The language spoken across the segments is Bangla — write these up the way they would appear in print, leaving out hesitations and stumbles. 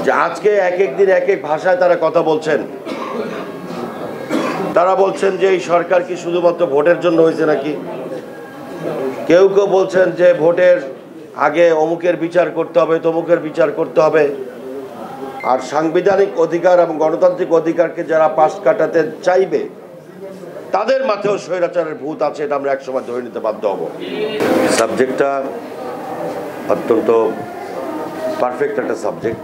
যে আজকে এক এক দিন এক এক ভাষায় তারা কথা বলছেন। তারা বলছেন যে এই সরকার কি শুধুমাত্র ভোটের জন্য হয়েছে নাকি। কেউ কেউ বলছেন যে ভোটের আগে অমুকের বিচার করতে হবে, তমুকের বিচার করতে হবে। আর সাংবিধানিক অধিকার এবং গণতান্ত্রিক অধিকারকে যারা পাশ কাটাতে চাইবে তাদের মাথায়ও স্বৈরাচারের ভূত আছে, এটা আমরা একসময় ধরে নিতে বাধ্য হব। সাবজেক্টটা অত্যন্ত পারফেক্ট একটা সাবজেক্ট,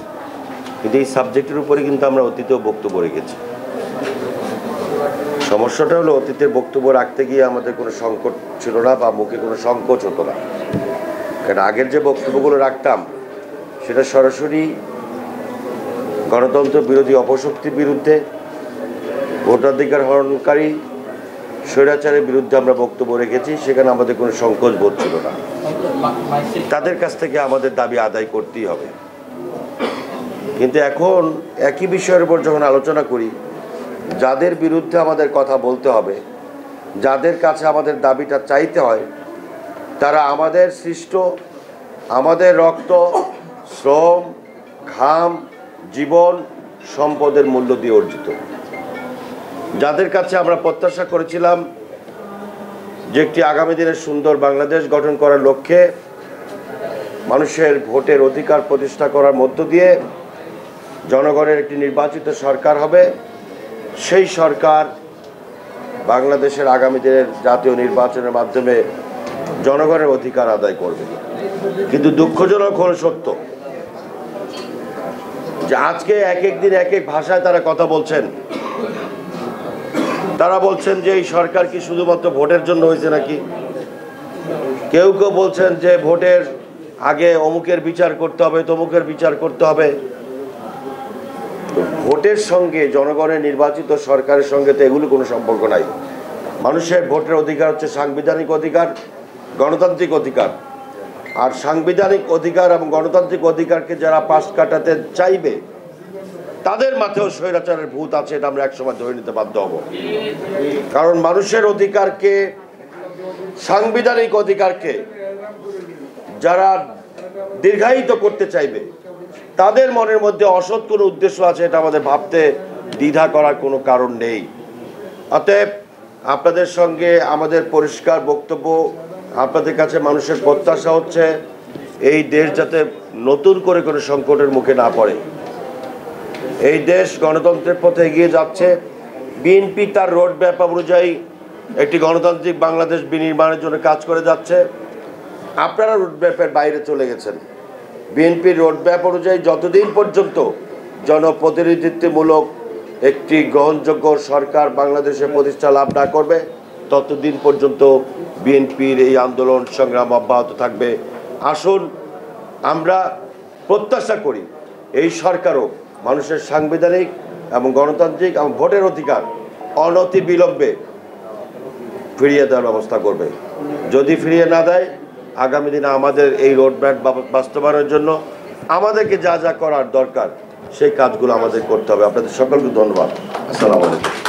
কিন্তু এই সাবজেক্টের উপরে কিন্তু আমরা অতীতেও বক্তব্য রেখেছি। সমস্যাটা হলো অতীতের বক্তব্য রাখতে গিয়ে আমাদের কোনো সংকট ছিল না বা মুখে কোনো সংকোচ হতো না। কারণ আগের যে বক্তব্যগুলো রাখতাম সেটা সরাসরি গণতন্ত্র বিরোধী অপশক্তির বিরুদ্ধে, ভোটাধিকার হরণকারী স্বৈরাচারের বিরুদ্ধে আমরা বক্তব্য রেখেছি। সেখানে আমাদের কোনো সংকোচ বোধ ছিল না। তাদের কাছ থেকে আমাদের দাবি আদায় করতেই হবে। কিন্তু এখন একই বিষয়ের উপর যখন আলোচনা করি, যাদের বিরুদ্ধে আমাদের কথা বলতে হবে, যাদের কাছে আমাদের দাবিটা চাইতে হয়, তারা আমাদের সৃষ্ট, আমাদের রক্ত, শ্রম, ঘাম, জীবন, সম্পদের মূল্য দিয়ে অর্জিত। যাদের কাছে আমরা প্রত্যাশা করেছিলাম যে একটি আগামী দিনের সুন্দর বাংলাদেশ গঠন করার লক্ষ্যে মানুষের ভোটের অধিকার প্রতিষ্ঠা করার মধ্য দিয়ে জনগণের একটি নির্বাচিত সরকার হবে, সেই সরকার বাংলাদেশের আগামী দিনের জাতীয় নির্বাচনের মাধ্যমে জনগণের অধিকার আদায় করবে। কিন্তু দুঃখজনক হল সত্য যে আজকে এক এক দিন এক এক ভাষায় তারা কথা বলছেন। তারা বলছেন যে এই সরকার কি শুধুমাত্র ভোটের জন্য হয়েছে নাকি। কেউ কেউ বলছেন যে ভোটের আগে অমুকের বিচার করতে হবে, তমুকের বিচার করতে হবে। ভোটের সঙ্গে, জনগণের নির্বাচিত সরকারের সঙ্গে তো এগুলো কোনো সম্পর্ক নাই। মানুষের ভোটের অধিকার হচ্ছে সাংবিধানিক অধিকার, গণতান্ত্রিক অধিকার। আর সাংবিধানিক অধিকার এবং গণতান্ত্রিক অধিকারকে যারা পাশ কাটাতে চাইবে তাদের মাথায়ও স্বৈরাচারের ভূত আছে, এটা আমরা একসময় ধরে নিতে বাধ্য হব। কারণ মানুষের অধিকারকে, সাংবিধানিক অধিকারকে যারা দীর্ঘায়িত করতে চাইবে তাদের মনের মধ্যে অসৎ কোনো উদ্দেশ্য আছে, এটা আমাদের ভাবতে দ্বিধা করার কোনো কারণ নেই। অতএব আপনাদের সঙ্গে আমাদের পরিষ্কার বক্তব্য, আপনাদের কাছে মানুষের প্রত্যাশা হচ্ছে এই দেশ যাতে নতুন করে কোনো সংকটের মুখে না পড়ে। এই দেশ গণতন্ত্রের পথে এগিয়ে যাচ্ছে। বিএনপি তার রোড ম্যাপ অনুযায়ী একটি গণতান্ত্রিক বাংলাদেশ বিনির্মাণের জন্য কাজ করে যাচ্ছে। আপনারা রোড ম্যাপের বাইরে চলে গেছেন। বিএনপির রোড ম্যাপ অনুযায়ী যতদিন পর্যন্ত জনপ্রতিনিধিত্বমূলক একটি গ্রহণযোগ্য সরকার বাংলাদেশে প্রতিষ্ঠা লাভ না করবে ততদিন পর্যন্ত বিএনপির এই আন্দোলন সংগ্রাম অব্যাহত থাকবে। আসুন আমরা প্রত্যাশা করি এই সরকারও মানুষের সাংবিধানিক এবং গণতান্ত্রিক এবং ভোটের অধিকার অনতি বিলম্বে ফিরিয়ে দেওয়ার ব্যবস্থা করবে। যদি ফিরিয়ে না দেয়, আগামী দিনে আমাদের এই রোডম্যাপ বাস্তবায়নের জন্য আমাদেরকে যা যা করার দরকার সেই কাজগুলো আমাদের করতে হবে। আপনাদের সকলকে ধন্যবাদ। আসসালামু আলাইকুম।